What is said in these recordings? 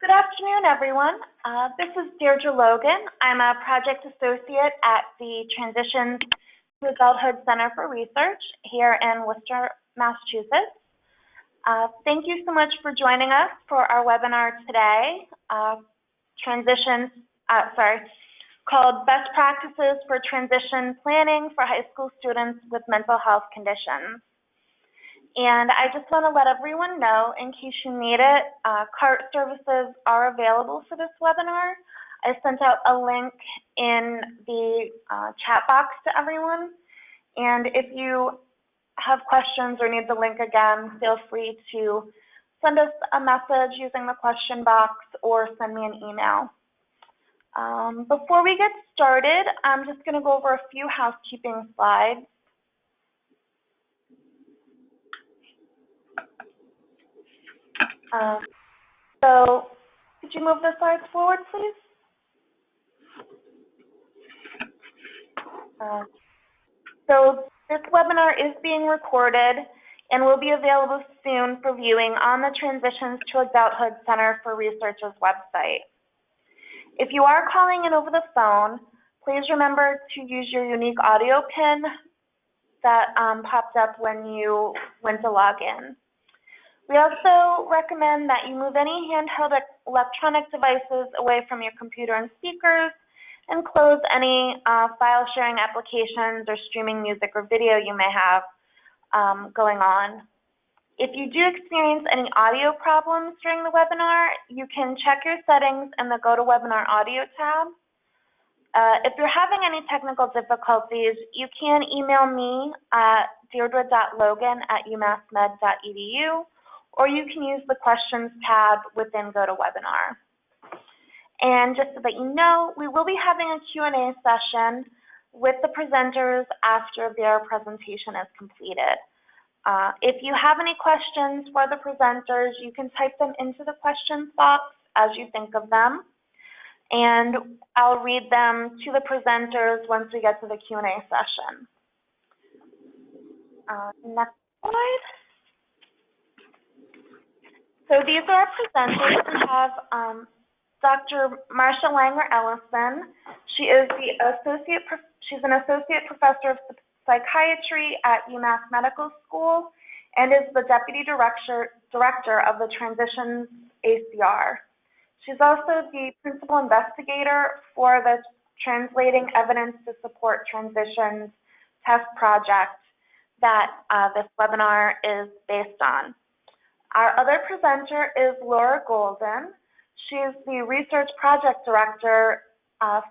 Good afternoon, everyone. This is Deirdre Logan. I'm a project associate at the Transitions to Adulthood Center for Research here in Worcester, Massachusetts. Thank you so much for joining us for our webinar today, called Best Practices for Transition Planning for High School Students with Mental Health Conditions. And I just want to let everyone know, in case you need it, CART services are available for this webinar. I sent out a link in the chat box to everyone. And if you have questions or need the link again, feel free to send us a message using the question box or send me an email. Before we get started, I'm just going to go over a few housekeeping slides. So could you move the slides forward, please? So this webinar is being recorded and will be available soon for viewing on the Transitions to Adulthood Center for Research's website. If you are calling in over the phone, please remember to use your unique audio PIN that popped up when you went to log in. We also recommend that you move any handheld electronic devices away from your computer and speakers and close any file sharing applications or streaming music or video you may have going on. If you do experience any audio problems during the webinar, you can check your settings in the Go to Webinar Audio tab. If you're having any technical difficulties, you can email me at deirdre.logan@umassmed.edu, or you can use the Questions tab within GoToWebinar. And just so that you know, we will be having a Q&A session with the presenters after their presentation is completed. If you have any questions for the presenters, you can type them into the questions box as you think of them, and I'll read them to the presenters once we get to the Q&A session. Next slide. So these are our presenters. We have Dr. Marsha Ellison. She's an associate professor of psychiatry at UMass Medical School and is the deputy director of the Transitions ACR. She's also the principal investigator for the Translating Evidence to Support Transitions test project that this webinar is based on. Our other presenter is Laura Golden. She's the research project director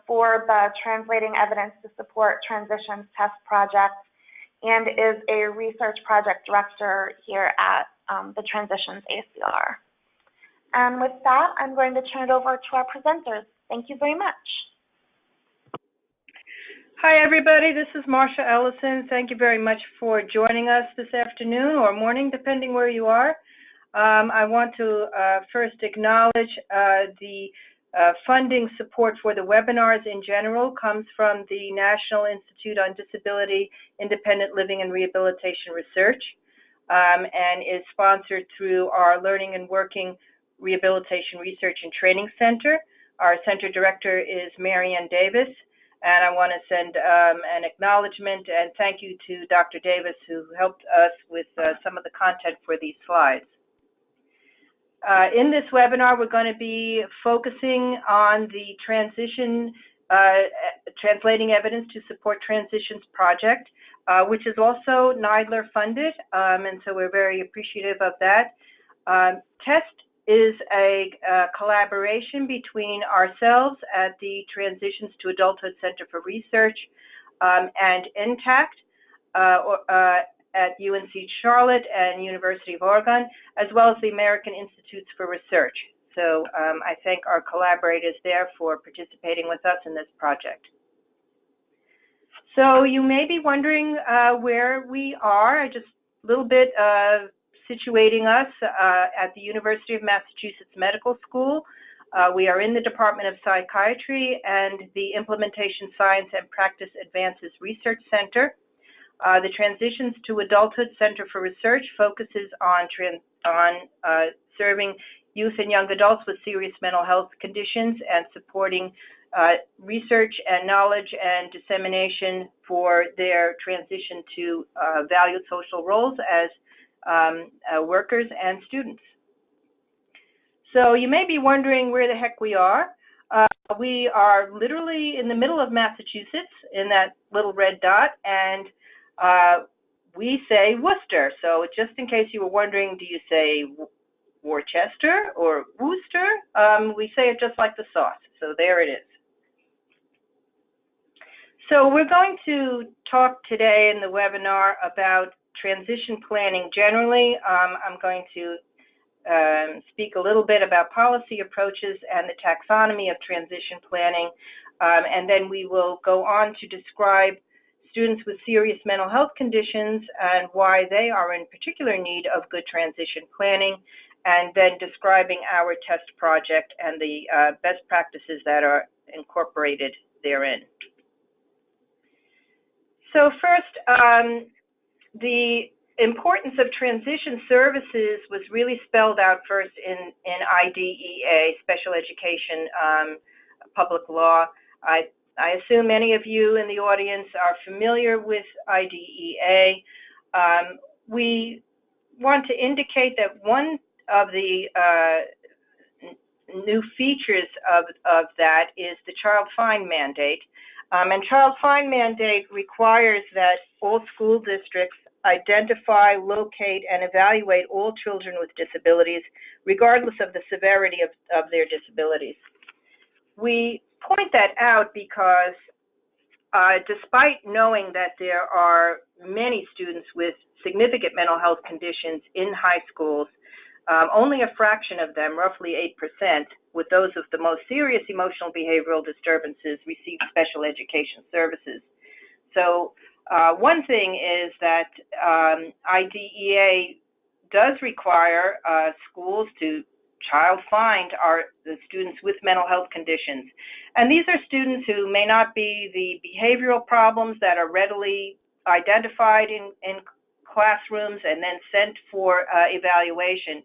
for the Translating Evidence to Support Transitions test project and is a research project director here at the Transitions ACR. And with that, I'm going to turn it over to our presenters. Thank you very much. Hi, everybody. This is Marsha Ellison. Thank you very much for joining us this afternoon or morning, depending where you are. I want to first acknowledge the funding support for the webinars in general comes from the National Institute on Disability, Independent Living and Rehabilitation Research, and is sponsored through our Learning and Working Rehabilitation Research and Training Center. Our center director is Marianne Davis, and I want to send an acknowledgement and thank you to Dr. Davis, who helped us with some of the content for these slides. In this webinar, we're going to be focusing on the Translating Evidence to Support Transitions project, which is also NIDLR funded, and so we're very appreciative of that. TEST is a collaboration between ourselves at the Transitions to Adulthood Center for Research and INTACT, at UNC Charlotte and University of Oregon, as well as the American Institutes for Research. So I thank our collaborators there for participating with us in this project. So you may be wondering where we are, just a little bit situating us at the University of Massachusetts Medical School. We are in the Department of Psychiatry and the Implementation Science and Practice Advances Research Center. The Transitions to Adulthood Center for Research focuses on serving youth and young adults with serious mental health conditions and supporting research and knowledge and dissemination for their transition to valued social roles as workers and students. So you may be wondering where the heck we are. We are literally in the middle of Massachusetts in that little red dot, and we say Worcester. So just in case you were wondering, do you say Worcester or Worcester? We say it just like the sauce. So there it is. So we're going to talk today in the webinar about transition planning generally. I'm going to speak a little bit about policy approaches and the taxonomy of transition planning, and then we will go on to describe students with serious mental health conditions and why they are in particular need of good transition planning, and then describing our test project and the best practices that are incorporated therein. So first, the importance of transition services was really spelled out first in IDEA, Special Education Public Law. I assume many of you in the audience are familiar with IDEA. We want to indicate that one of the new features of that is the child fine mandate. And child fine mandate requires that all school districts identify, locate, and evaluate all children with disabilities, regardless of the severity of their disabilities. We point that out because despite knowing that there are many students with significant mental health conditions in high schools, only a fraction of them, roughly 8%, with those of the most serious emotional behavioral disturbances, receive special education services. So one thing is that IDEA does require schools to child find the students with mental health conditions. And these are students who may not be the behavioral problems that are readily identified in classrooms and then sent for evaluation.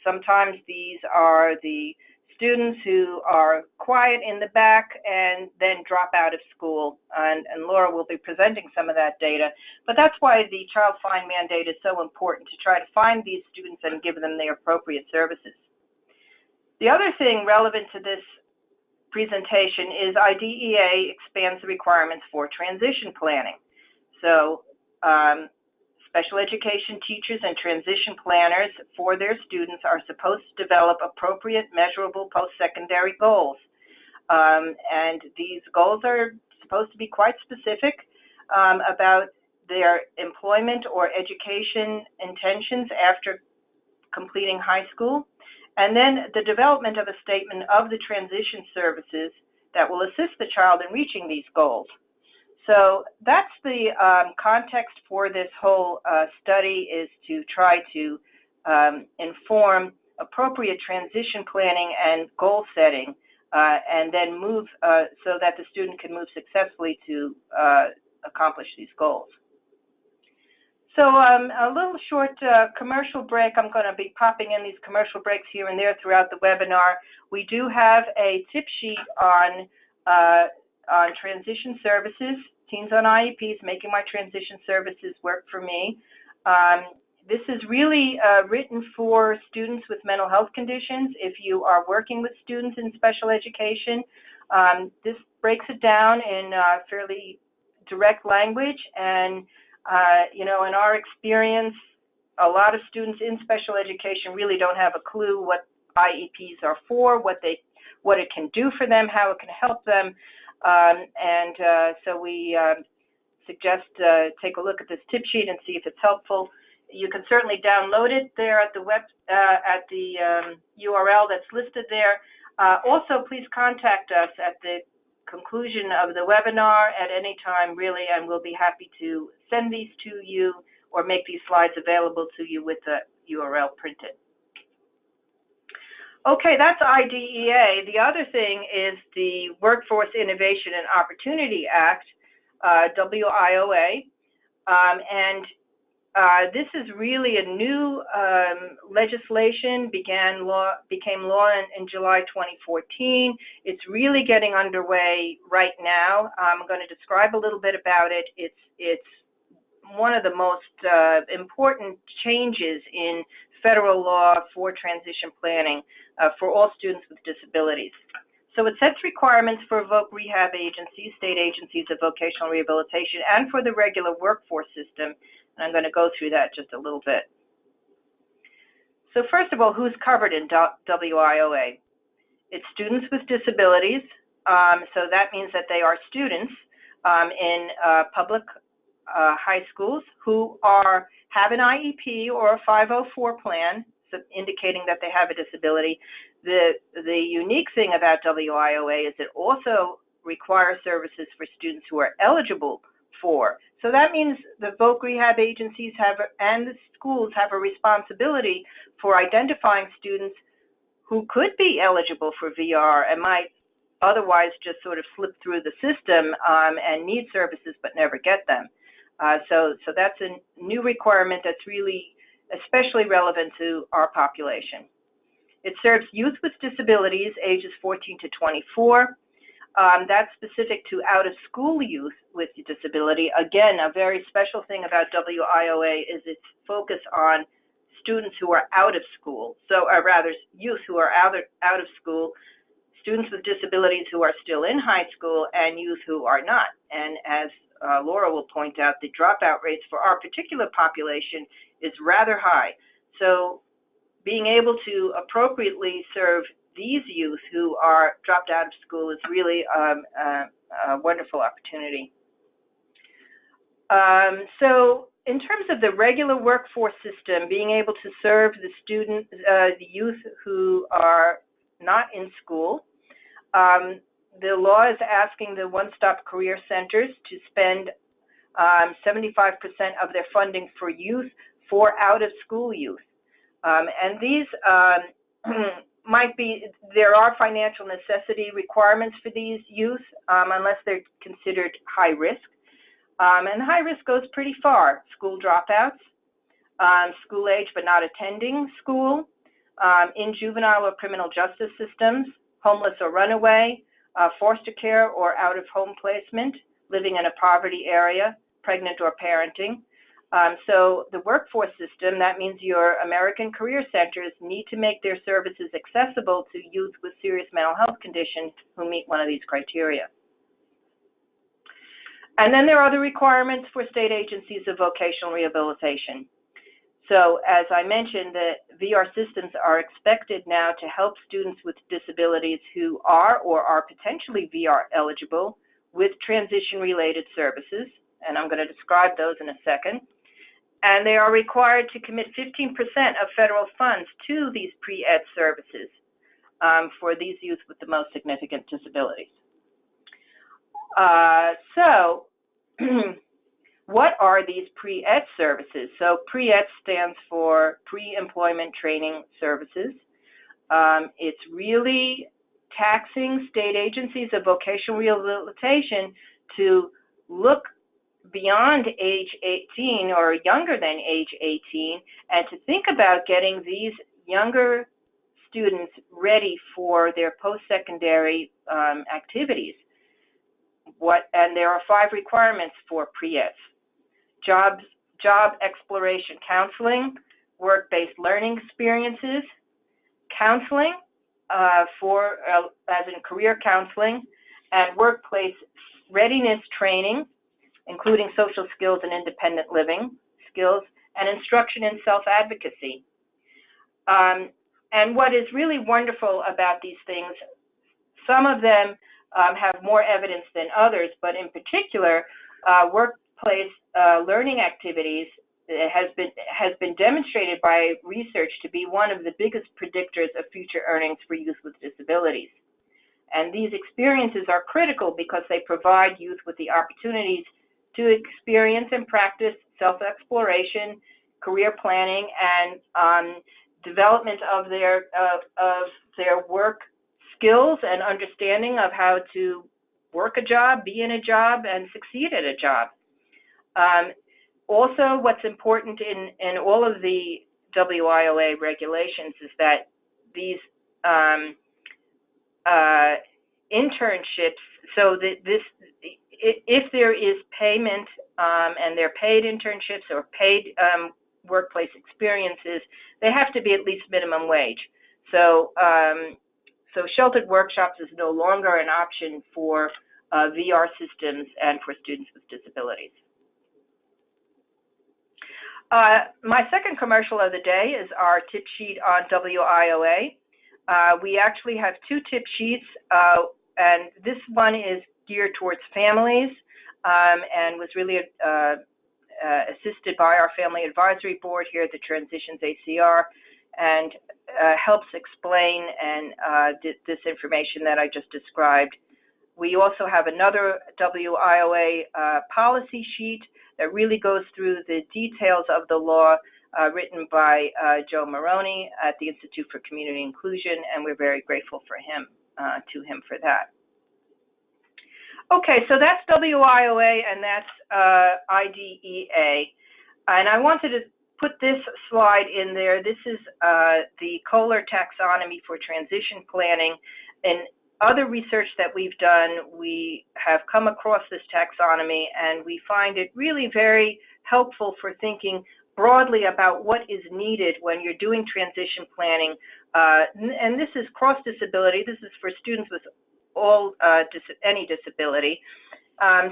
Sometimes these are the students who are quiet in the back and then drop out of school, and Laura will be presenting some of that data. But that's why the child fine mandate is so important, to try to find these students and give them the appropriate services. The other thing relevant to this presentation is IDEA expands the requirements for transition planning. So special education teachers and transition planners for their students are supposed to develop appropriate, measurable post-secondary goals. And these goals are supposed to be quite specific about their employment or education intentions after completing high school. And then the development of a statement of the transition services that will assist the child in reaching these goals. So that's the context for this whole study, is to try to inform appropriate transition planning and goal setting, and then move so that the student can move successfully to accomplish these goals. So a little short commercial break. I'm going to be popping in these commercial breaks here and there throughout the webinar. We do have a tip sheet on transition services, teens on IEPs, making my transition services work for me. This is really written for students with mental health conditions. If you are working with students in special education, this breaks it down in fairly direct language. And, you know, in our experience, a lot of students in special education really don't have a clue what IEPs are for, what it can do for them, how it can help them. So we suggest take a look at this tip sheet and see if it's helpful. You can certainly download it there at the URL that's listed there. Also, please contact us at the conclusion of the webinar at any time, really, and we'll be happy to send these to you or make these slides available to you with the URL printed. Okay, that's IDEA. The other thing is the Workforce Innovation and Opportunity Act, WIOA, and This is really a new legislation, became law in July 2014. It's really getting underway right now. I'm going to describe a little bit about it. It's one of the most important changes in federal law for transition planning for all students with disabilities. So it sets requirements for voc rehab agencies, state agencies of vocational rehabilitation, and for the regular workforce system. And I'm going to go through that just a little bit. So first of all, who's covered in WIOA? It's students with disabilities. So that means that they are students in public high schools who have an IEP or a 504 plan, so indicating that they have a disability. The unique thing about WIOA is it also requires services for students who are eligible for. So that means the voc rehab agencies and the schools have a responsibility for identifying students who could be eligible for VR and might otherwise just sort of slip through the system and need services but never get them. So that's a new requirement that's really especially relevant to our population. It serves youth with disabilities ages 14 to 24. That's specific to out-of-school youth with disability. Again, a very special thing about WIOA is its focus on students who are out of school, or rather youth who are out of school, students with disabilities who are still in high school, and youth who are not. And as Laura will point out, the dropout rates for our particular population is rather high. So being able to appropriately serve these youth who are dropped out of school is really a wonderful opportunity. So in terms of the regular workforce system, being able to serve the youth who are not in school, the law is asking the one-stop career centers to spend 75% of their funding for youth for out-of-school youth. And these there are financial necessity requirements for these youth unless they're considered high risk. And high risk goes pretty far. School dropouts, school age but not attending school, in juvenile or criminal justice systems, homeless or runaway, foster care or out-of-home placement, living in a poverty area, pregnant or parenting. So the workforce system, that means your American Career Centers need to make their services accessible to youth with serious mental health conditions who meet one of these criteria. And then there are the requirements for state agencies of vocational rehabilitation. So as I mentioned, the VR systems are expected now to help students with disabilities who are or are potentially VR eligible with transition-related services, and I'm going to describe those in a second. And they are required to commit 15% of federal funds to these pre-ed services for these youth with the most significant disabilities. So what are these pre-ed services? So pre-ed stands for pre-employment training services. It's really taxing state agencies of vocational rehabilitation to look beyond age 18 or younger than age 18 and to think about getting these younger students ready for their post-secondary activities. And there are 5 requirements for pre-eds. Job exploration counseling, work-based learning experiences, counseling as in career counseling, and workplace readiness training, including social skills and independent living skills, and instruction in self-advocacy. And what is really wonderful about these things, some of them have more evidence than others, but in particular, workplace learning activities has been demonstrated by research to be one of the biggest predictors of future earnings for youth with disabilities. And these experiences are critical because they provide youth with the opportunities to experience and practice self-exploration, career planning, and development of their work skills and understanding of how to work a job, be in a job, and succeed at a job. Also, what's important in all of the WIOA regulations is that these internships, so that if there is payment and they're paid internships or paid workplace experiences, they have to be at least minimum wage. So, so sheltered workshops is no longer an option for VR systems and for students with disabilities. My second commercial of the day is our tip sheet on WIOA. We actually have two tip sheets, and this one is geared towards families and was really assisted by our Family Advisory Board here at the Transitions ACR, and helps explain and this information that I just described. We also have another WIOA policy sheet that really goes through the details of the law, written by Joe Maroney at the Institute for Community Inclusion, and we're very grateful for him, to him for that. Okay, so that's WIOA and that's IDEA. And I wanted to put this slide in there. This is the Kohler Taxonomy for Transition Planning. In other research that we've done, we have come across this taxonomy, and we find it really very helpful for thinking broadly about what is needed when you're doing transition planning. And this is cross-disability. This is for students with all any disability.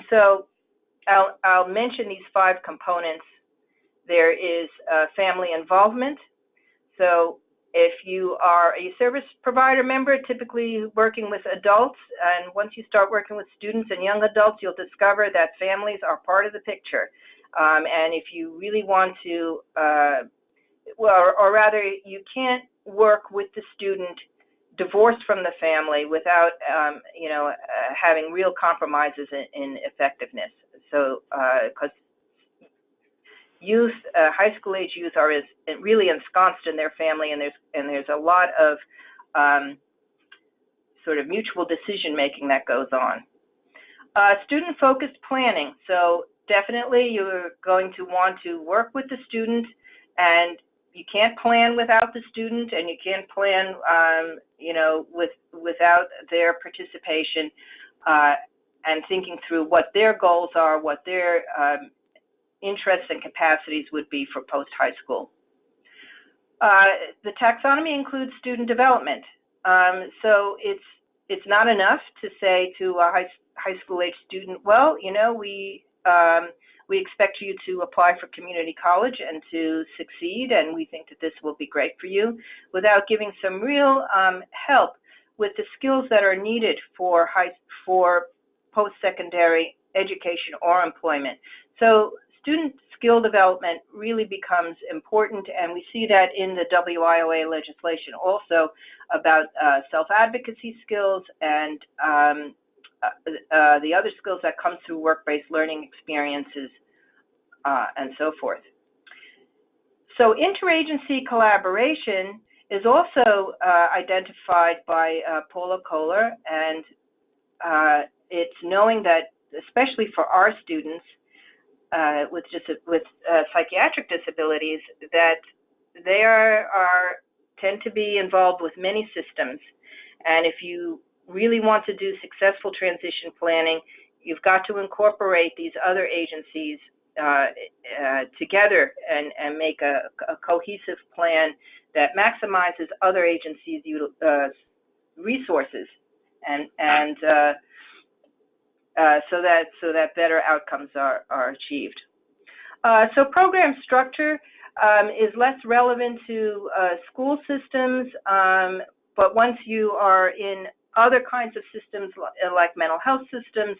So I'll mention these 5 components. There is family involvement. So if you are a service provider member, typically working with adults, and once you start working with students and young adults, you'll discover that families are part of the picture. And if you really want to, well, or rather, you can't work with the student divorced from the family without, you know, having real compromises in effectiveness. So, because youth, high school age youth, are really ensconced in their family, and there's a lot of sort of mutual decision making that goes on. Student focused planning. So definitely you're going to want to work with the student, and you can't plan without the student, and you can't plan, you know, without their participation, and thinking through what their goals are, what their interests and capacities would be for post-high school. The taxonomy includes student development. So it's not enough to say to a high school age student, well, you know, we expect you to apply for community college and to succeed, and we think that this will be great for you, without giving some real help with the skills that are needed for post-secondary education or employment. So student skill development really becomes important, and we see that in the WIOA legislation also about self-advocacy skills and the other skills that come through work-based learning experiences and so forth. So interagency collaboration is also identified by Paula Kohler, and it's knowing that, especially for our students with psychiatric disabilities, that they tend to be involved with many systems, and if you really want to do successful transition planning, you've got to incorporate these other agencies together and make a cohesive plan that maximizes other agencies' resources, and so that better outcomes are achieved. So program structure is less relevant to school systems, but once you are in other kinds of systems like mental health systems,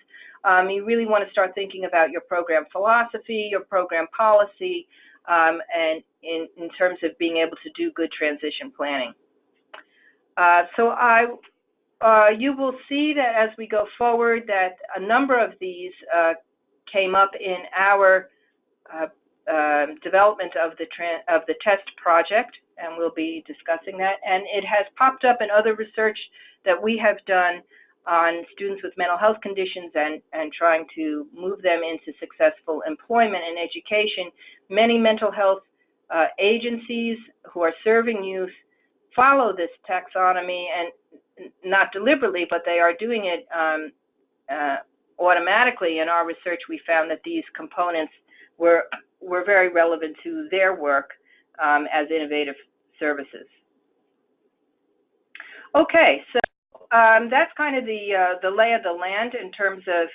you really want to start thinking about your program philosophy, your program policy, and in terms of being able to do good transition planning. So you will see that as we go forward that a number of these came up in our development of the test project, and we'll be discussing that. And it has popped up in other research that we have done on students with mental health conditions and trying to move them into successful employment and education, many mental health agencies who are serving youth follow this taxonomy, and not deliberately, but they are doing it automatically. In our research, we found that these components were very relevant to their work as innovative services. Okay, so that's kind of the lay of the land in terms of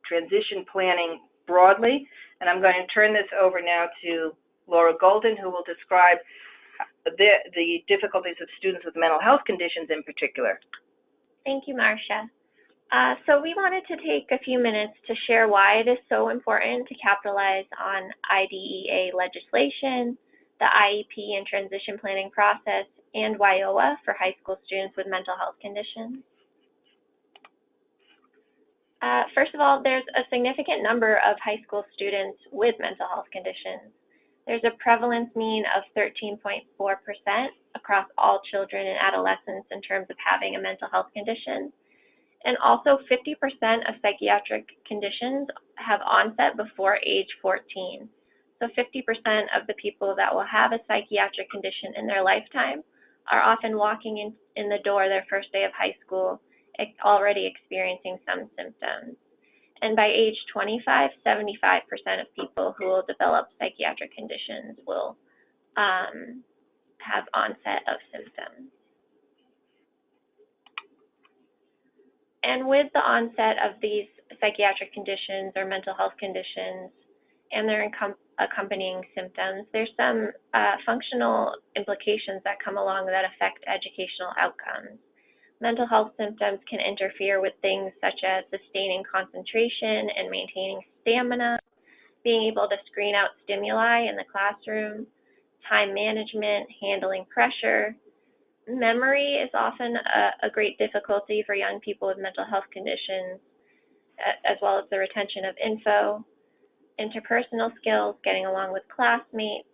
transition planning broadly, and I'm going to turn this over now to Laura Golden, who will describe the difficulties of students with mental health conditions in particular. Thank you, Marsha. So we wanted to take a few minutes to share why it is so important to capitalize on IDEA legislation, the IEP and transition planning process, and WIOA for high school students with mental health conditions. First of all, there's a significant number of high school students with mental health conditions. There's a prevalence mean of 13.4% across all children and adolescents in terms of having a mental health condition. And also 50% of psychiatric conditions have onset before age 14. So 50% of the people that will have a psychiatric condition in their lifetime are often walking in the door their first day of high school already experiencing some symptoms. And by age 25, 75% of people who will develop psychiatric conditions will have onset of symptoms. And with the onset of these psychiatric conditions or mental health conditions and their accompanying symptoms, there's some functional implications that come along that affect educational outcomes. Mental health symptoms can interfere with things such as sustaining concentration and maintaining stamina, being able to screen out stimuli in the classroom, time management, handling pressure. Memory is often a great difficulty for young people with mental health conditions, as well as the retention of info. Interpersonal skills, getting along with classmates.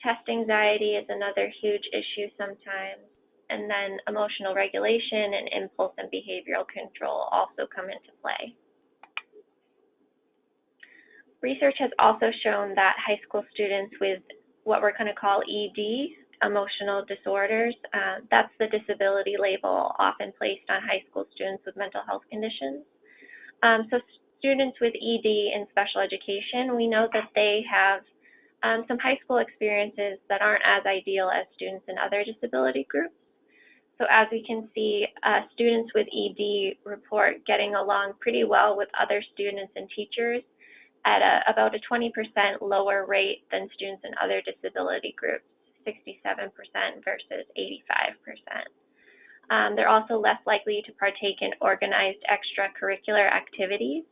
Test anxiety is another huge issue sometimes. And then emotional regulation and impulse and behavioral control also come into play. Research has also shown that high school students with what we're going to call ED, emotional disorders, that's the disability label often placed on high school students with mental health conditions. So students with ED in special education, we know that they have some high school experiences that aren't as ideal as students in other disability groups. So as we can see, students with ED report getting along pretty well with other students and teachers at about a 20% lower rate than students in other disability groups, 67% versus 85%. They're also less likely to partake in organized extracurricular activities.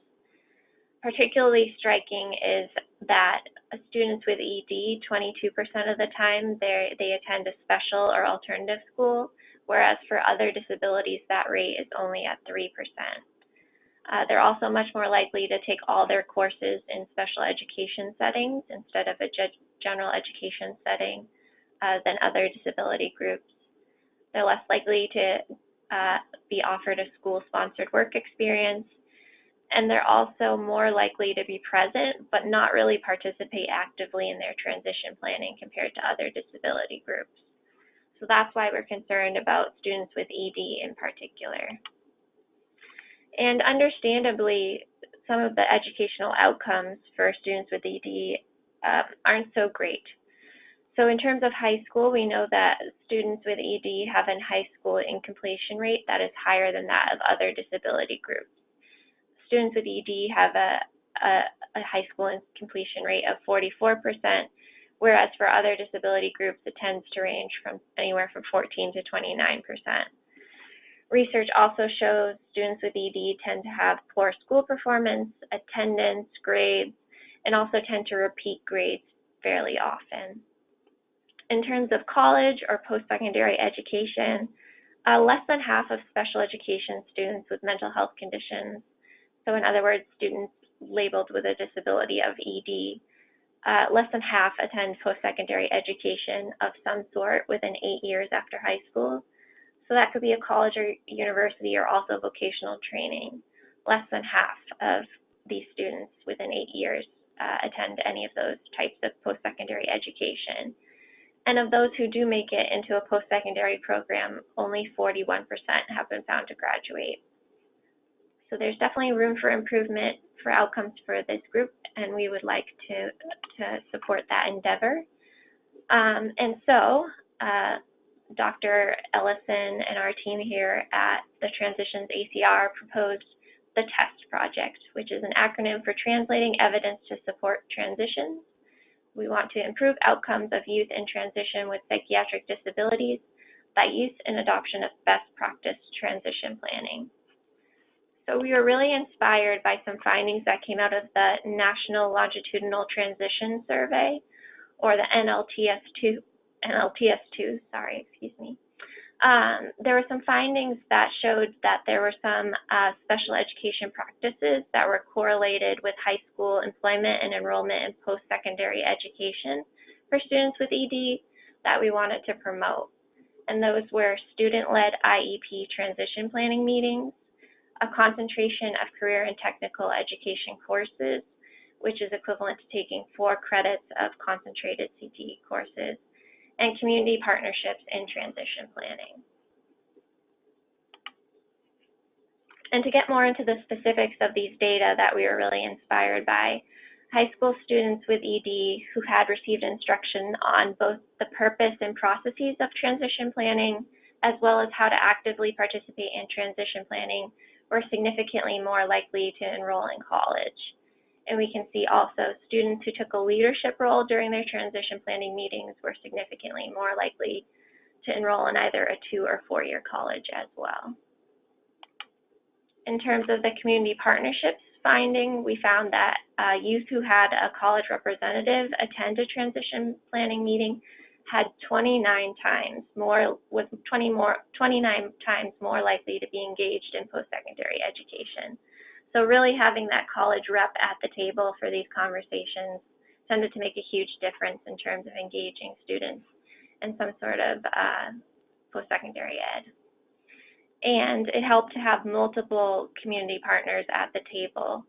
Particularly striking is that students with ED, 22% of the time, they attend a special or alternative school, whereas for other disabilities, that rate is only at 3%. They're also much more likely to take all their courses in special education settings instead of a general education setting than other disability groups. They're less likely to be offered a school-sponsored work experience, and they're also more likely to be present but not really participate actively in their transition planning compared to other disability groups. So that's why we're concerned about students with ED in particular. And understandably, some of the educational outcomes for students with ED aren't so great. So in terms of high school, we know that students with ED have a high school incompletion rate that is higher than that of other disability groups. Students with ED have a high school incompletion rate of 44%, whereas for other disability groups, it tends to range from anywhere from 14 to 29%. Research also shows students with ED tend to have poor school performance, attendance, grades, and also tend to repeat grades fairly often. In terms of college or post-secondary education, less than half of special education students with mental health conditions, so in other words, students labeled with a disability of ED, less than half attend post-secondary education of some sort within 8 years after high school. So that could be a college or university or also vocational training. Less than half of these students within 8 years attend any of those types of post-secondary education. And of those who do make it into a post-secondary program, only 41% have been found to graduate. So there's definitely room for improvement for outcomes for this group, and we would like to support that endeavor. And so Dr. Ellison and our team here at the Transitions ACR proposed the TEST project, which is an acronym for Translating Evidence to Support Transitions. We want to improve outcomes of youth in transition with psychiatric disabilities by use and adoption of best practice transition planning. So we were really inspired by some findings that came out of the National Longitudinal Transition Survey, or the NLTS2, there were some findings that showed that there were some special education practices that were correlated with high school employment and enrollment in post-secondary education for students with ED that we wanted to promote. And those were student-led IEP transition planning meetings, a concentration of career and technical education courses, which is equivalent to taking 4 credits of concentrated CTE courses, and community partnerships in transition planning. And to get more into the specifics of these data that we were really inspired by, high school students with ED who had received instruction on both the purpose and processes of transition planning, as well as how to actively participate in transition planning, were significantly more likely to enroll in college. And we can see also students who took a leadership role during their transition planning meetings were significantly more likely to enroll in either a 2- or 4-year college as well. In terms of the community partnerships finding, we found that youth who had a college representative attend a transition planning meeting had 29 times more likely to be engaged in post-secondary education. So really having that college rep at the table for these conversations tended to make a huge difference in terms of engaging students in some sort of post-secondary ed. And it helped to have multiple community partners at the table.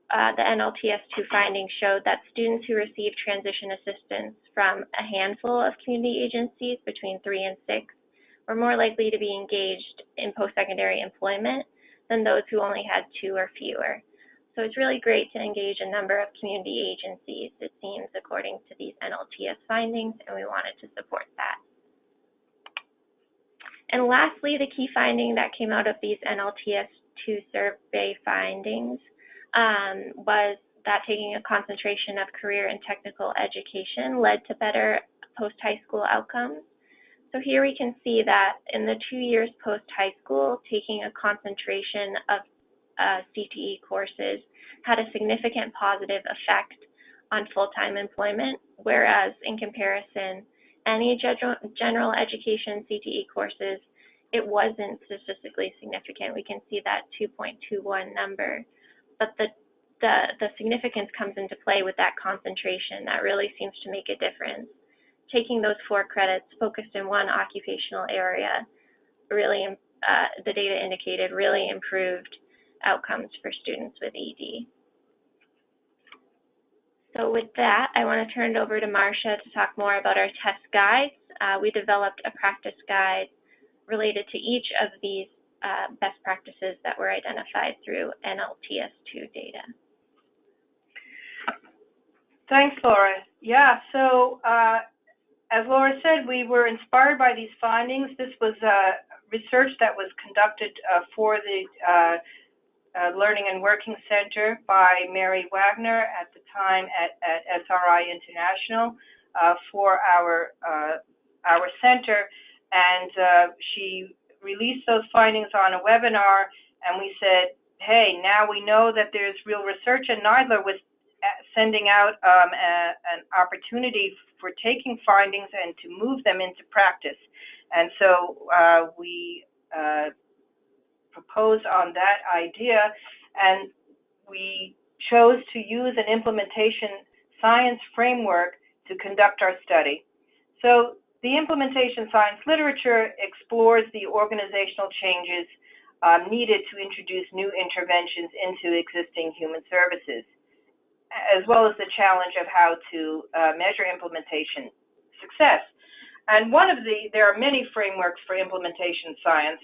The NLTS2 findings showed that students who received transition assistance from a handful of community agencies between 3 and 6 were more likely to be engaged in post-secondary employment than those who only had 2 or fewer. So it's really great to engage a number of community agencies, it seems, according to these NLTS findings, and we wanted to support that. And lastly, the key finding that came out of these NLTS2 survey findings was that taking a concentration of career and technical education led to better post-high school outcomes. So here we can see that in the 2 years post-high school, taking a concentration of CTE courses had a significant positive effect on full-time employment, whereas in comparison, any general education CTE courses, it wasn't statistically significant. We can see that 2.21 number, but the significance comes into play with that concentration. That really seems to make a difference. Taking those 4 credits focused in one occupational area really, the data indicated, really improved outcomes for students with ED. So with that, I want to turn it over to Marsha to talk more about our test guides. We developed a practice guide related to each of these best practices that were identified through NLTS2 data. Thanks, Laura. Yeah, so as Laura said, we were inspired by these findings. This was research that was conducted for the Learning and Working Center by Mary Wagner at the time at SRI International for our center, and she released those findings on a webinar, and we said, hey, now we know that there's real research, and NIDLR was sending out an opportunity for taking findings and to move them into practice. And so we proposed on that idea, and we chose to use an implementation science framework to conduct our study. So the implementation science literature explores the organizational changes needed to introduce new interventions into existing human services, as well as the challenge of how to measure implementation success. And there are many frameworks for implementation science.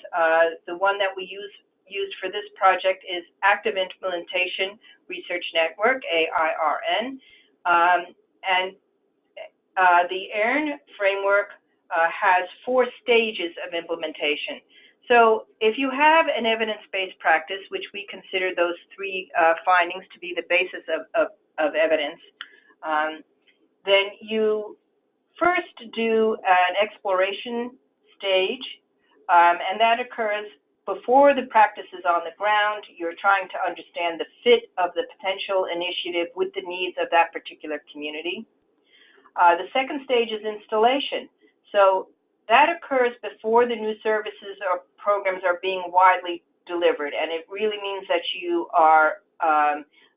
The one that we used for this project is Active Implementation Research Network, AIRN, and the AIRN framework has 4 stages of implementation. So if you have an evidence-based practice, which we consider those 3 findings to be the basis of evidence, then you first do an exploration stage, and that occurs before the practice is on the ground. You're trying to understand the fit of the potential initiative with the needs of that particular community. The second stage is installation. So that occurs before the new services or programs are being widely delivered, and it really means that you are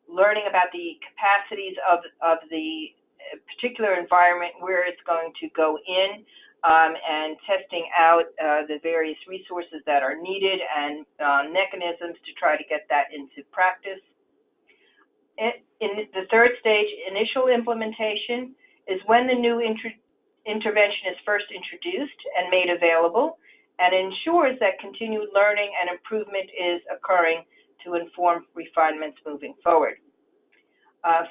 learning about the capacities of the particular environment where it's going to go in, and testing out the various resources that are needed and mechanisms to try to get that into practice. In the third stage, initial implementation, is when the new intervention is first introduced and made available, and ensures that continued learning and improvement is occurring to inform refinements moving forward.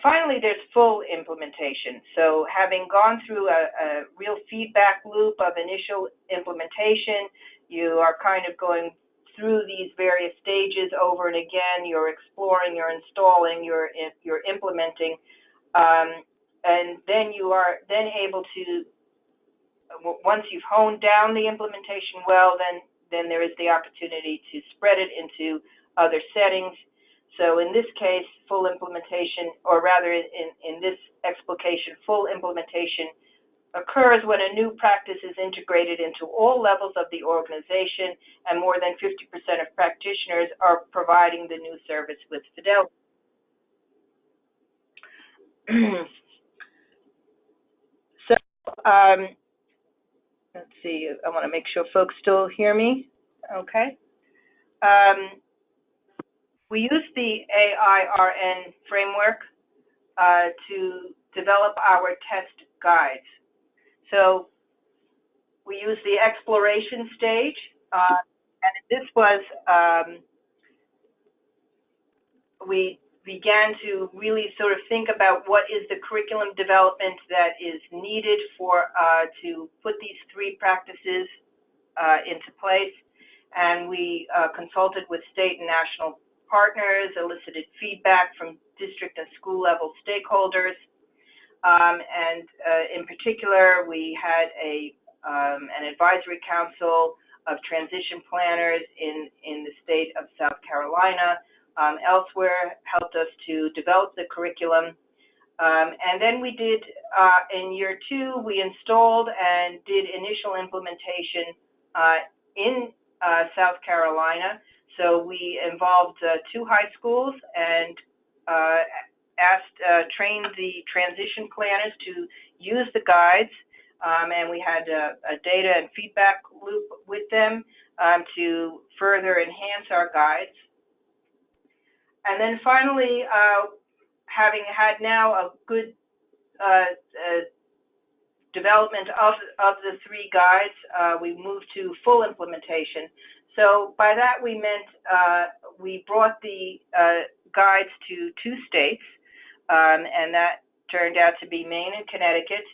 Finally, there's full implementation. So having gone through a real feedback loop of initial implementation, you are kind of going through these various stages over and again. You're exploring, you're installing, you're implementing, and then you are then able to, once you've honed down the implementation well, then there is the opportunity to spread it into other settings. So in this case, full implementation, or rather in this explication, full implementation occurs when a new practice is integrated into all levels of the organization and more than 50% of practitioners are providing the new service with fidelity. So, let's see, I want to make sure folks still hear me. Okay. We use the AIRN framework to develop our test guides. So we use the exploration stage, and this was, we began to really sort of think about what is the curriculum development that is needed for to put these 3 practices into place, and we consulted with state and national partners, elicited feedback from district and school level stakeholders, and in particular, we had an advisory council of transition planners in the state of South Carolina. Elsewhere helped us to develop the curriculum, and then we did, in year 2, we installed and did initial implementation in South Carolina. So we involved 2 high schools and trained the transition planners to use the guides, and we had a data and feedback loop with them to further enhance our guides. And then finally, having had now a good development of the 3 guides, we moved to full implementation. So by that we meant we brought the guides to 2 states, and that turned out to be Maine and Connecticut.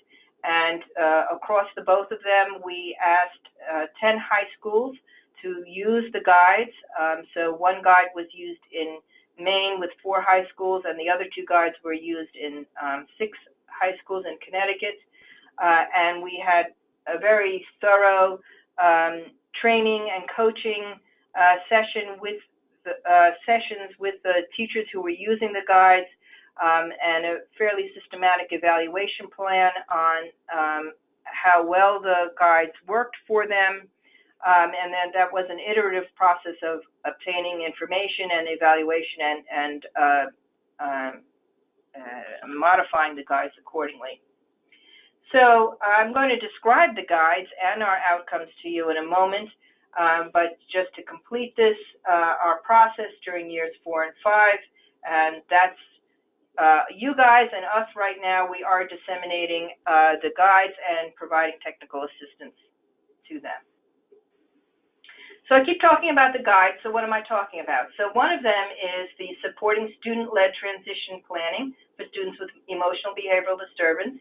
And across both of them, we asked 10 high schools to use the guides. So one guide was used in Maine with 4 high schools, and the other 2 guides were used in 6 high schools in Connecticut. And we had a very thorough training and coaching sessions with the teachers who were using the guides, and a fairly systematic evaluation plan on how well the guides worked for them. And then that was an iterative process of obtaining information and evaluation and modifying the guides accordingly. So I'm going to describe the guides and our outcomes to you in a moment, but just to complete this, our process during years 4 and 5, and that's you guys and us right now, we are disseminating the guides and providing technical assistance to them. So I keep talking about the guides, so what am I talking about? So one of them is the Supporting Student-Led Transition Planning for Students with Emotional Behavioral Disturbance.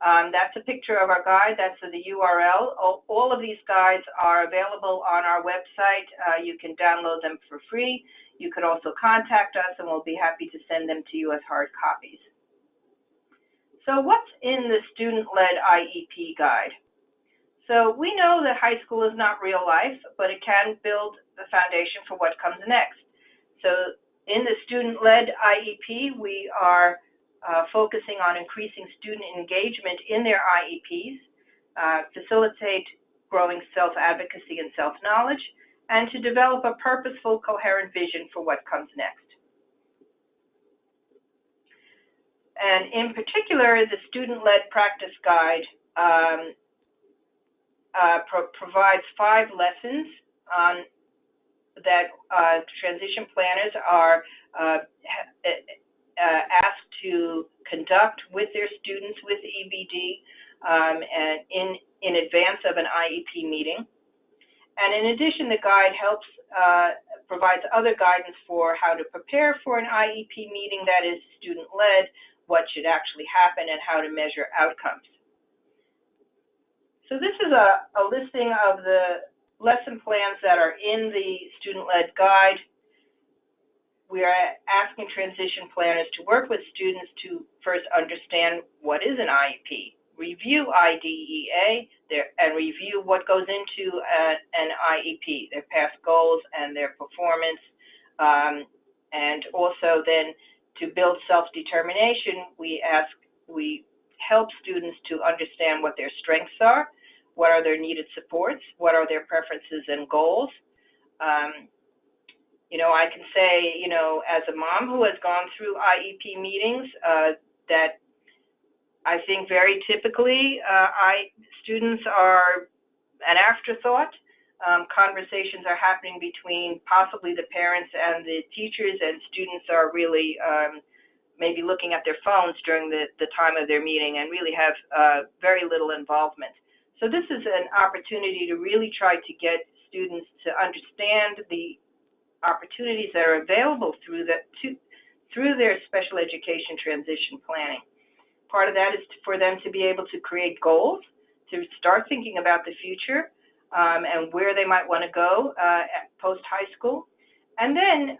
That's a picture of our guide, that's the URL. All of these guides are available on our website. You can download them for free. You can also contact us and we'll be happy to send them to you as hard copies. So what's in the Student-Led IEP guide? So we know that high school is not real life, but it can build the foundation for what comes next. So in the student-led IEP, we are focusing on increasing student engagement in their IEPs, facilitate growing self-advocacy and self-knowledge, and to develop a purposeful, coherent vision for what comes next. And in particular, the student-led practice guide provides 5 lessons that transition planners are asked to conduct with their students with EBD and in advance of an IEP meeting. And in addition, the guide provides other guidance for how to prepare for an IEP meeting that is student-led, what should actually happen, and how to measure outcomes. So this is a listing of the lesson plans that are in the student-led guide. We are asking transition planners to work with students to first understand what is an IEP, review IDEA, and review what goes into an IEP, their past goals and their performance, and also then to build self-determination, we help students to understand what their strengths are, what are their needed supports, what are their preferences and goals. I can say, as a mom who has gone through IEP meetings, that I think very typically students are an afterthought. Conversations are happening between possibly the parents and the teachers, and students are really maybe looking at their phones during the time of their meeting and really have very little involvement. So this is an opportunity to really try to get students to understand the opportunities that are available through their special education transition planning. Part of that is for them to be able to create goals, to start thinking about the future and where they might want to go post-high school. And then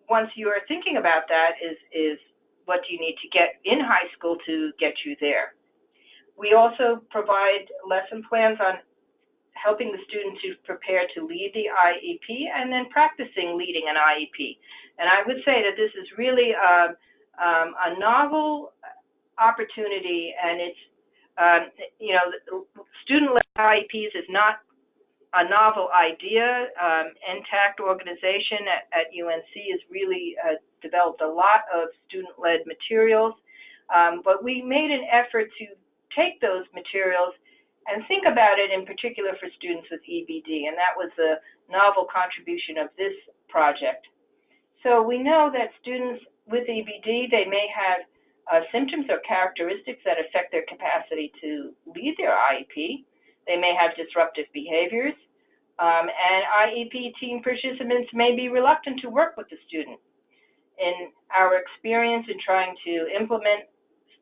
once you are thinking about that is what do you need to get in high school to get you there. We also provide lesson plans on helping the student to prepare to lead the IEP and then practicing leading an IEP. And I would say that this is really a novel opportunity, and it's, student-led IEPs is not a novel idea. NTACT organization at UNC has really developed a lot of student-led materials, but we made an effort to take those materials and think about it in particular for students with EBD, and that was the novel contribution of this project. So we know that students with EBD, they may have symptoms or characteristics that affect their capacity to lead their IEP. They may have disruptive behaviors, and IEP team participants may be reluctant to work with the student. In our experience in trying to implement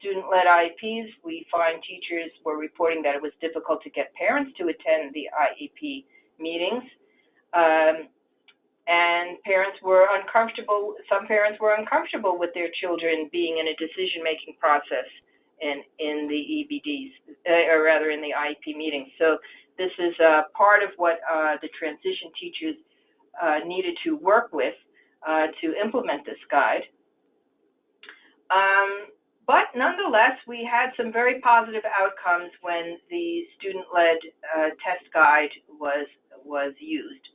student-led IEPs, we find teachers were reporting that it was difficult to get parents to attend the IEP meetings, and parents were uncomfortable. Some parents were uncomfortable with their children being in a decision-making process in the EBDs, or rather in the IEP meetings. So this is part of what the transition teachers needed to work with to implement this guide. But nonetheless, we had some very positive outcomes when the student-led test guide was used.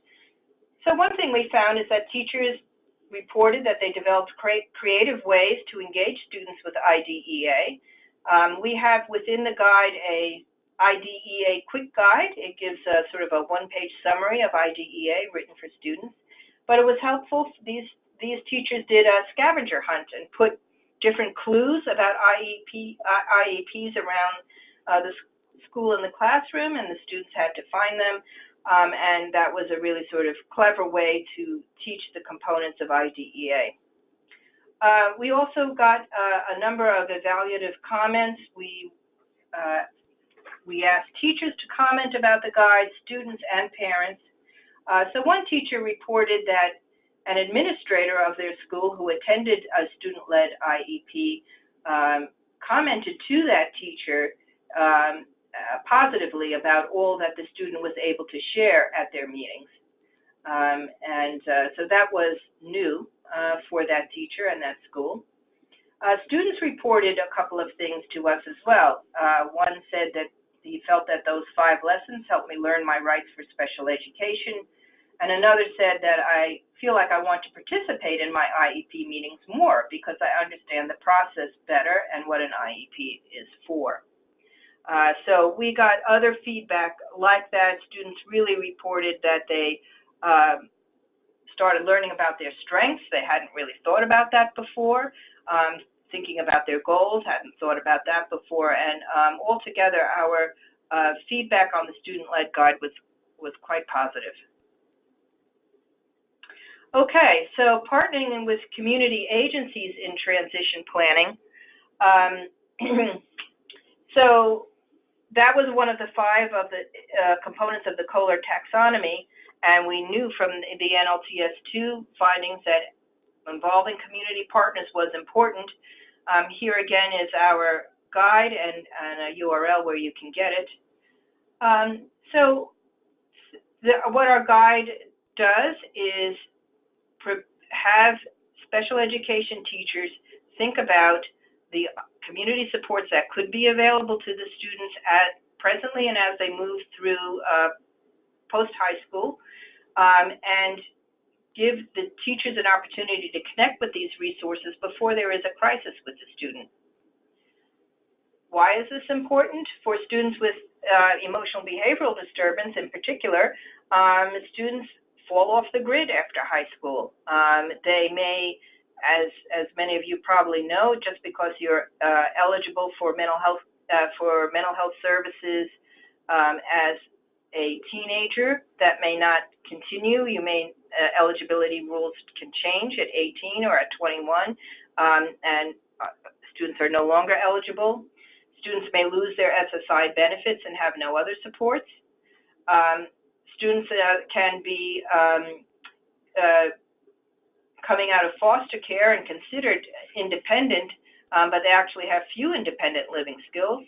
So one thing we found is that teachers reported that they developed creative ways to engage students with IDEA. We have within the guide a IDEA quick guide. It gives sort of a one-page summary of IDEA written for students, but it was helpful. These teachers did a scavenger hunt and put different clues about IEPs around the school and the classroom, and the students had to find them, and that was a really sort of clever way to teach the components of IDEA. We also got a number of evaluative comments. We asked teachers to comment about the guide, students and parents. So one teacher reported that an administrator of their school who attended a student-led IEP commented to that teacher positively about all that the student was able to share at their meetings. So that was new for that teacher and that school. Students reported a couple of things to us as well. One said that he felt that those 5 lessons helped me learn my rights for special education, and another said that I feel like I want to participate in my IEP meetings more because I understand the process better and what an IEP is for. So we got other feedback like that. Students really reported that they started learning about their strengths. They hadn't really thought about that before. Thinking about their goals, hadn't thought about that before. And altogether, our feedback on the student-led guide was quite positive. Okay, so partnering with community agencies in transition planning. So that was one of the 5 of the components of the Kohler taxonomy, and we knew from the NLTS2 findings that involving community partners was important. Here again is our guide and a URL where you can get it. What our guide does is have special education teachers think about the community supports that could be available to the students presently and as they move through post-high school, and give the teachers an opportunity to connect with these resources before there is a crisis with the student. Why is this important? For students with emotional behavioral disturbance in particular, students fall off the grid after high school. They may, as many of you probably know, just because you're eligible for mental health services as a teenager, that may not continue. You may eligibility rules can change at 18 or at 21, and students are no longer eligible. Students may lose their SSI benefits and have no other supports. Students can be coming out of foster care and considered independent, but they actually have few independent living skills.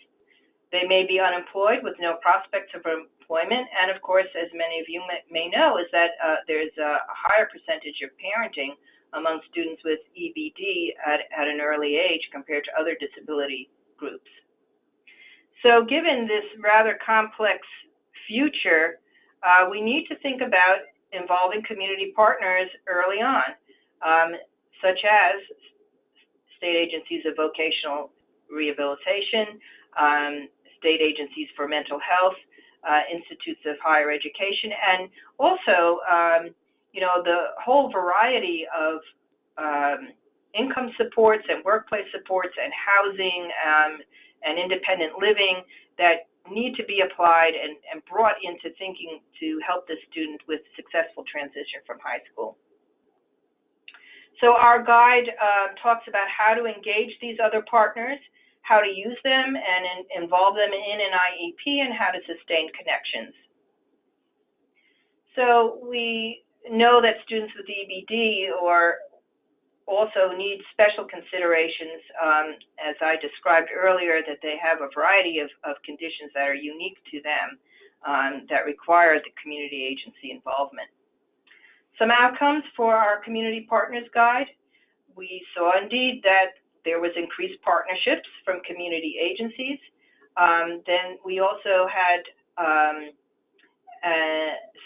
They may be unemployed with no prospects of employment, and of course, as many of you may know, is that there's a higher percentage of parenting among students with EBD at an early age compared to other disability groups. So given this rather complex future, we need to think about involving community partners early on, such as state agencies of vocational rehabilitation, state agencies for mental health, institutes of higher education, and also, the whole variety of income supports and workplace supports and housing and independent living that need to be applied and brought into thinking to help the student with successful transition from high school. So our guide talks about how to engage these other partners, how to use them and involve them in an IEP, and how to sustain connections. So we know that students with EBD also need special considerations, as I described earlier, that they have a variety of conditions that are unique to them that require the community agency involvement. Some outcomes for our community partners guide. We saw indeed that there was increased partnerships from community agencies. Then we also had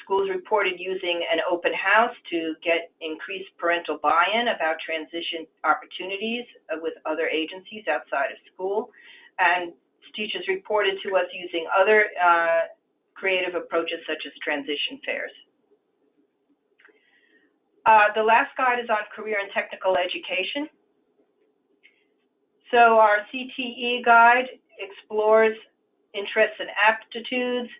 schools reported using an open house to get increased parental buy-in about transition opportunities with other agencies outside of school. and teachers reported to us using other creative approaches such as transition fairs. The last guide is on career and technical education. So our CTE guide explores interests and aptitudes,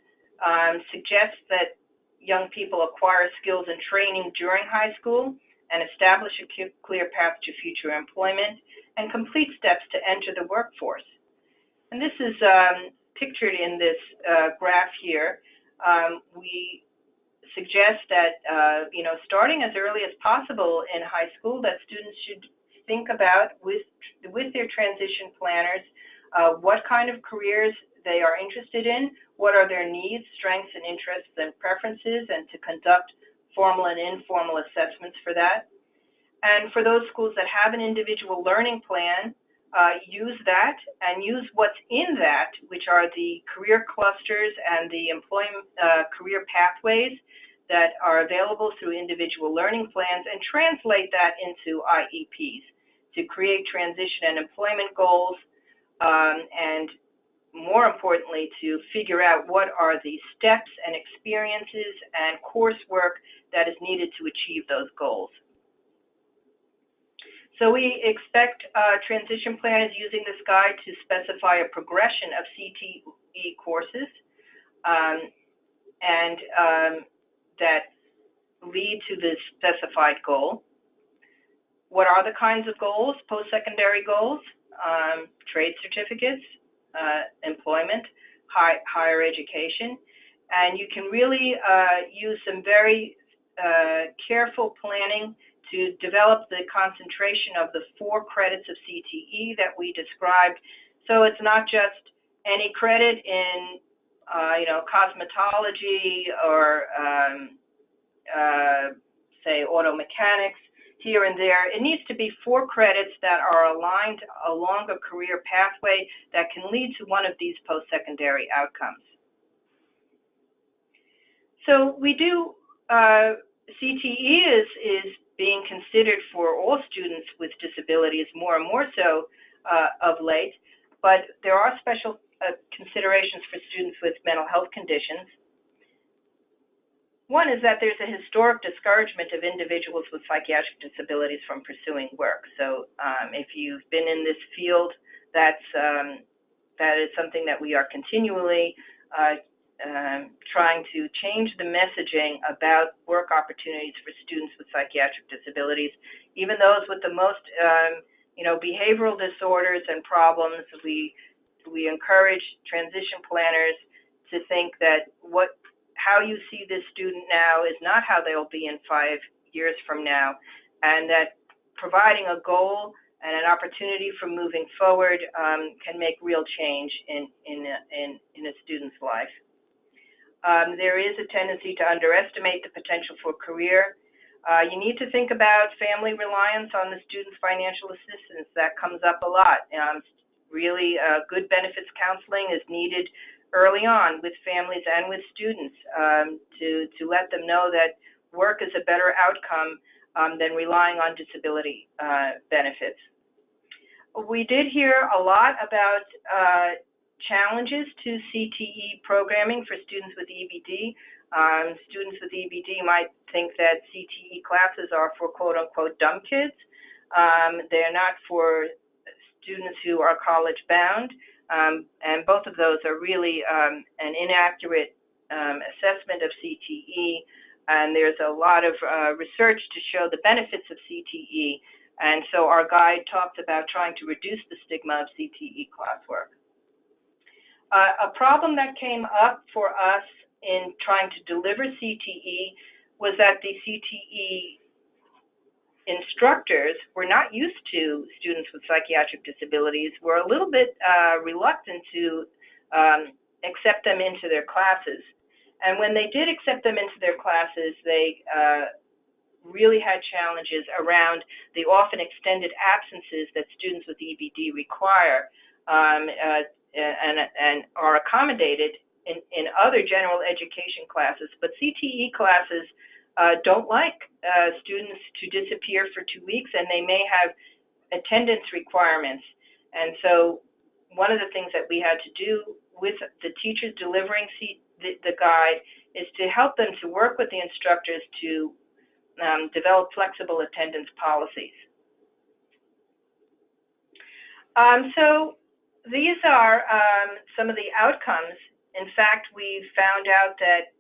suggests that young people acquire skills and training during high school and establish a clear path to future employment and complete steps to enter the workforce. And this is pictured in this graph here. We suggest that, starting as early as possible in high school, that students should think about with their transition planners what kind of careers they are interested in, what are their needs, strengths, and interests and preferences, and to conduct formal and informal assessments for that. And for those schools that have an individual learning plan, use that and use what's in that, which are the career clusters and the employment career pathways that are available through individual learning plans, and translate that into IEPs to create transition and employment goals, and more importantly, to figure out what are the steps and experiences and coursework that is needed to achieve those goals. So we expect transition planners using this guide to specify a progression of CTE courses that lead to this specified goal. What are the kinds of goals? Post-secondary goals, trade certificates, employment, higher education. And you can really use some very careful planning to develop the concentration of the 4 credits of CTE that we described. So it's not just any credit in, cosmetology or, say, auto mechanics here and there. It needs to be 4 credits that are aligned along a career pathway that can lead to one of these post-secondary outcomes. So we do, CTE is being considered for all students with disabilities, more and more so of late, but there are special considerations for students with mental health conditions. One is that there's a historic discouragement of individuals with psychiatric disabilities from pursuing work. So if you've been in this field, that is something that we are continually trying to change the messaging about work opportunities for students with psychiatric disabilities. Even those with the most, behavioral disorders and problems, we encourage transition planners to think that how you see this student now is not how they'll be in 5 years from now, and that providing a goal and an opportunity for moving forward can make real change in a student's life. There is a tendency to underestimate the potential for career. You need to think about family reliance on the student's financial assistance. That comes up a lot. Really, good benefits counseling is needed early on with families and with students to let them know that work is a better outcome than relying on disability benefits. We did hear a lot about challenges to CTE programming for students with EBD. Students with EBD might think that CTE classes are for quote-unquote dumb kids. They're not for students who are college-bound, and both of those are really an inaccurate assessment of CTE, and there's a lot of research to show the benefits of CTE, and so our guide talks about trying to reduce the stigma of CTE classwork. A problem that came up for us in trying to deliver CTE was that the CTE instructors were not used to students with psychiatric disabilities, were a little bit reluctant to accept them into their classes. And when they did accept them into their classes, they really had challenges around the often extended absences that students with EBD require and are accommodated in other general education classes. But CTE classes don't like students to disappear for 2 weeks, and they may have attendance requirements. And so one of the things that we had to do with the teachers delivering the guide is to help them to work with the instructors to develop flexible attendance policies. So these are some of the outcomes. In fact, we found out that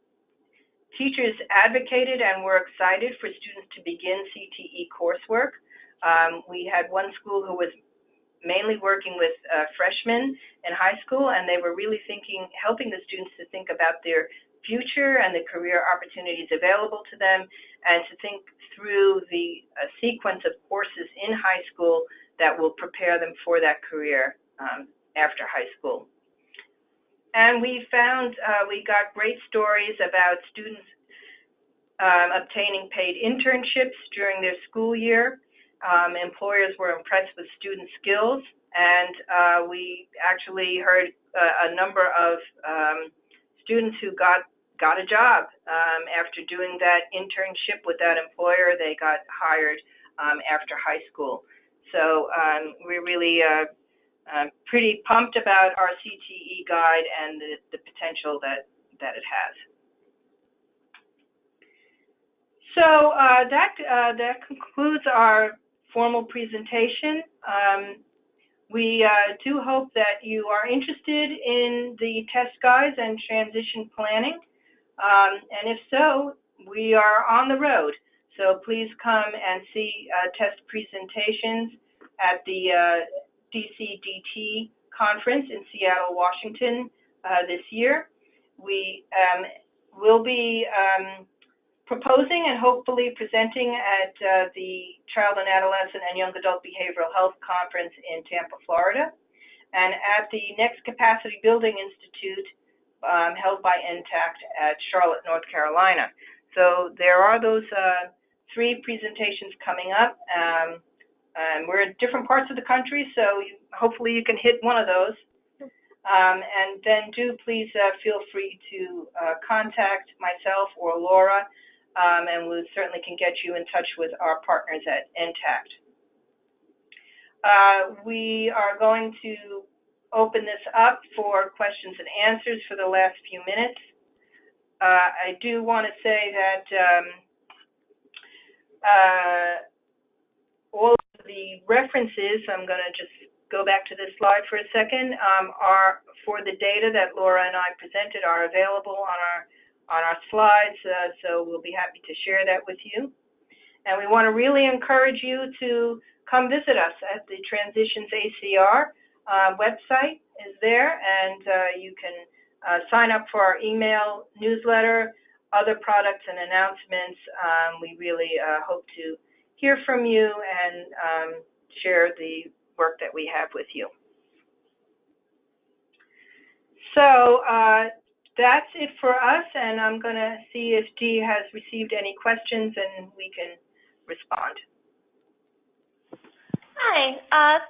teachers advocated and were excited for students to begin CTE coursework. We had one school who was mainly working with freshmen in high school, and they were really helping the students to think about their future and the career opportunities available to them, and to think through the sequence of courses in high school that will prepare them for that career after high school. And we found, we got great stories about students obtaining paid internships during their school year. Employers were impressed with student skills, and we actually heard a number of students who got a job after doing that internship with that employer. They got hired after high school. So we're really pretty pumped about our CTE guide and the potential that it has. So that concludes our formal presentation. We do hope that you are interested in the test guides and transition planning. And if so, we are on the road. So please come and see test presentations at the DCDT conference in Seattle, Washington this year. We will be proposing and hopefully presenting at the Child and Adolescent and Young Adult Behavioral Health Conference in Tampa, Florida, and at the next Capacity Building Institute held by NTACT at Charlotte, North Carolina. So there are those 3 presentations coming up. And we're in different parts of the country, so hopefully you can hit one of those. And then do please feel free to contact myself or Laura, and we certainly can get you in touch with our partners at NTACT. We are going to open this up for questions and answers for the last few minutes. I do want to say that all of the references, I'm going to just go back to this slide for a second, are for the data that Laura and I presented are available on our slides, so we'll be happy to share that with you. And we want to really encourage you to come visit us at the Transitions ACR website is there, and you can sign up for our email newsletter, other products and announcements. We really hope to hear from you and share the work that we have with you. So that's it for us, and I'm going to see if Dee has received any questions and we can respond. Hi,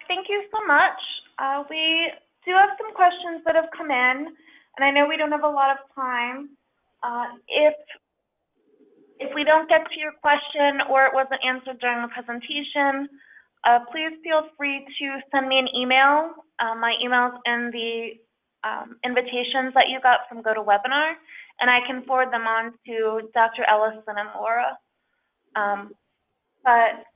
thank you so much. We do have some questions that have come in, and I know we don't have a lot of time. If we don't get to your question or it wasn't answered during the presentation, please feel free to send me an email. My email's in the invitations that you got from GoToWebinar, and I can forward them on to Dr. Ellison and Laura. But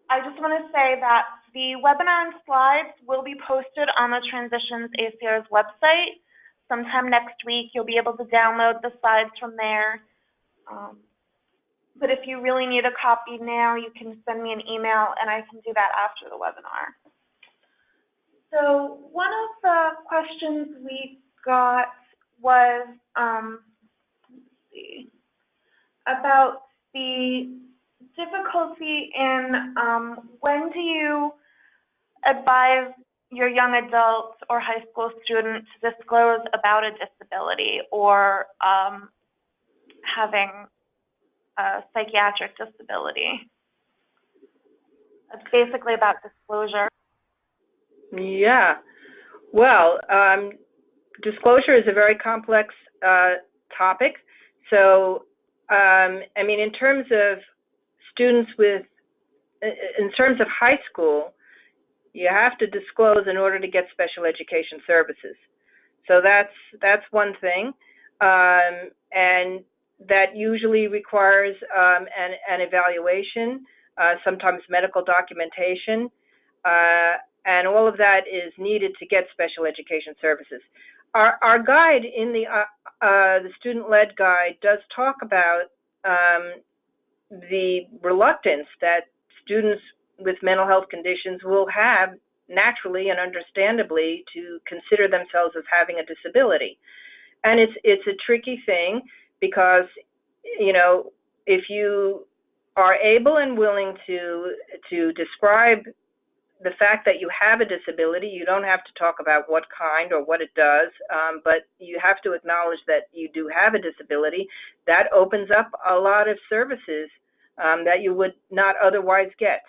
I just want to say that the webinar and slides will be posted on the Transitions ACR's website. Sometime next week, you'll be able to download the slides from there. But if you really need a copy now, you can send me an email, and I can do that after the webinar. So one of the questions we got was let's see, about the difficulty in when do you advise your young adult or high school student to disclose about a disability or having a psychiatric disability. It's basically about disclosure. Yeah. Well, disclosure is a very complex topic. So, I mean, in terms of students in terms of high school, You have to disclose in order to get special education services. So that's one thing, and that usually requires an evaluation, sometimes medical documentation, and all of that is needed to get special education services. Our guide in the student-led guide does talk about the reluctance that students with mental health conditions will have naturally and understandably to consider themselves as having a disability. And it's a tricky thing because, you know, if you are able and willing to describe the fact that you have a disability, you don't have to talk about what kind or what it does, but you have to acknowledge that you do have a disability. That opens up a lot of services that you would not otherwise get.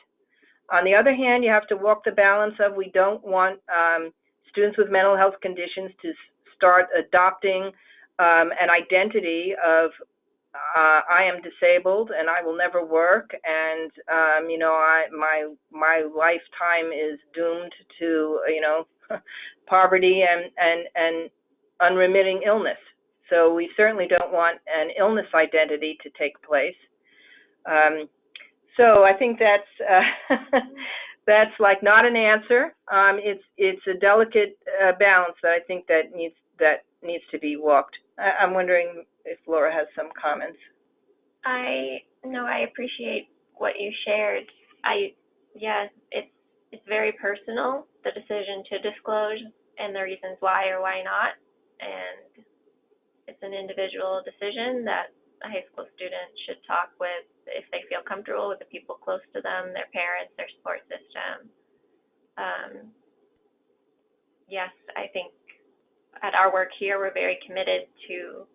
On the other hand, you have to walk the balance of, we don't want students with mental health conditions to start adopting an identity of I am disabled and I will never work, and you know, my lifetime is doomed to, you know, poverty and unremitting illness. So we certainly don't want an illness identity to take place. So I think that's that's like not an answer. It's a delicate balance that I think that needs to be walked. I'm wondering if Laura has some comments. I appreciate what you shared. It's very personal, the decision to disclose and the reasons why or why not, and it's an individual decision that a high school student should talk with, if they feel comfortable, with the people close to them, their parents, their support system. Yes, I think at our work here, we're very committed to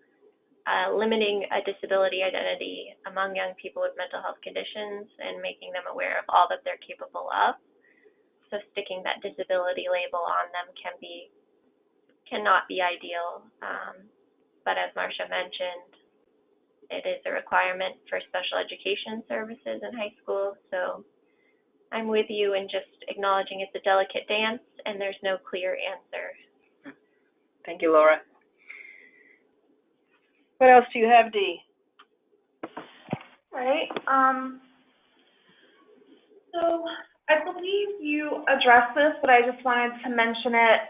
limiting a disability identity among young people with mental health conditions and making them aware of all that they're capable of. So sticking that disability label on them cannot be ideal. But as Marsha mentioned, it is a requirement for special education services in high school. So I'm with you in just acknowledging it's a delicate dance and there's no clear answer. Thank you, Laura. What else do you have, Dee? Right. So I believe you addressed this, but I just wanted to mention it.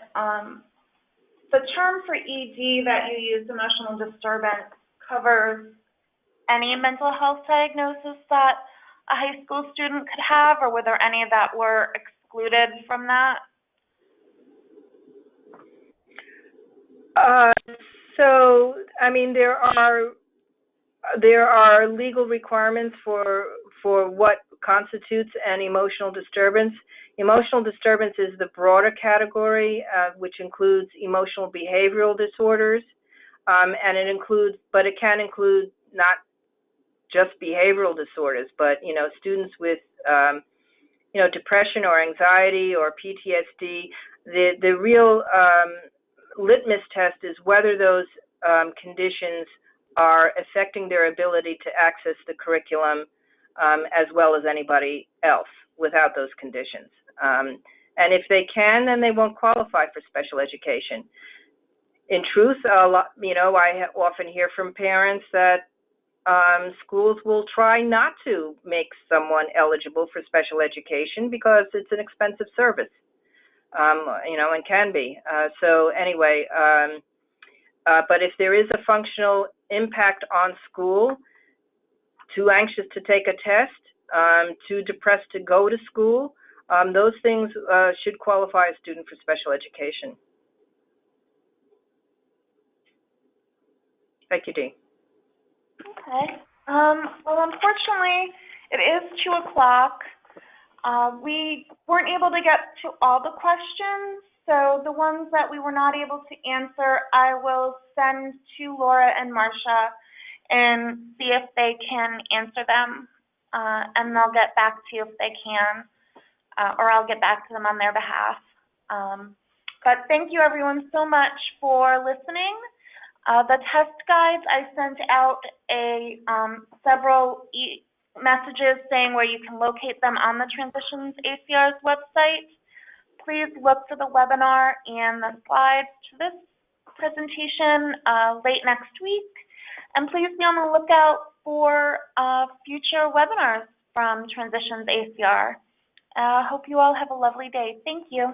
The term for ED that you used, emotional disturbance, covers any mental health diagnosis that a high school student could have, or were there any that were excluded from that? So, I mean, there are legal requirements for what constitutes an emotional disturbance. Emotional disturbance is the broader category, which includes emotional behavioral disorders, and it can include not just behavioral disorders, but, you know, students with, you know, depression or anxiety or PTSD. The real litmus test is whether those conditions are affecting their ability to access the curriculum as well as anybody else without those conditions. And if they can, then they won't qualify for special education. In truth, you know, I often hear from parents that schools will try not to make someone eligible for special education because it's an expensive service, you know, and can be. So anyway, but if there is a functional impact on school, too anxious to take a test, too depressed to go to school, those things should qualify a student for special education. Thank you, Dee. Okay. Well, unfortunately, it is 2 o'clock. We weren't able to get to all the questions, so the ones that we were not able to answer, I will send to Laura and Marsha and see if they can answer them, and they'll get back to you if they can, or I'll get back to them on their behalf. But thank you, everyone, so much for listening. The test guides, I sent out several messages saying where you can locate them on the Transitions ACR's website. please look for the webinar and the slides to this presentation late next week. And please be on the lookout for future webinars from Transitions ACR. Hope you all have a lovely day. Thank you.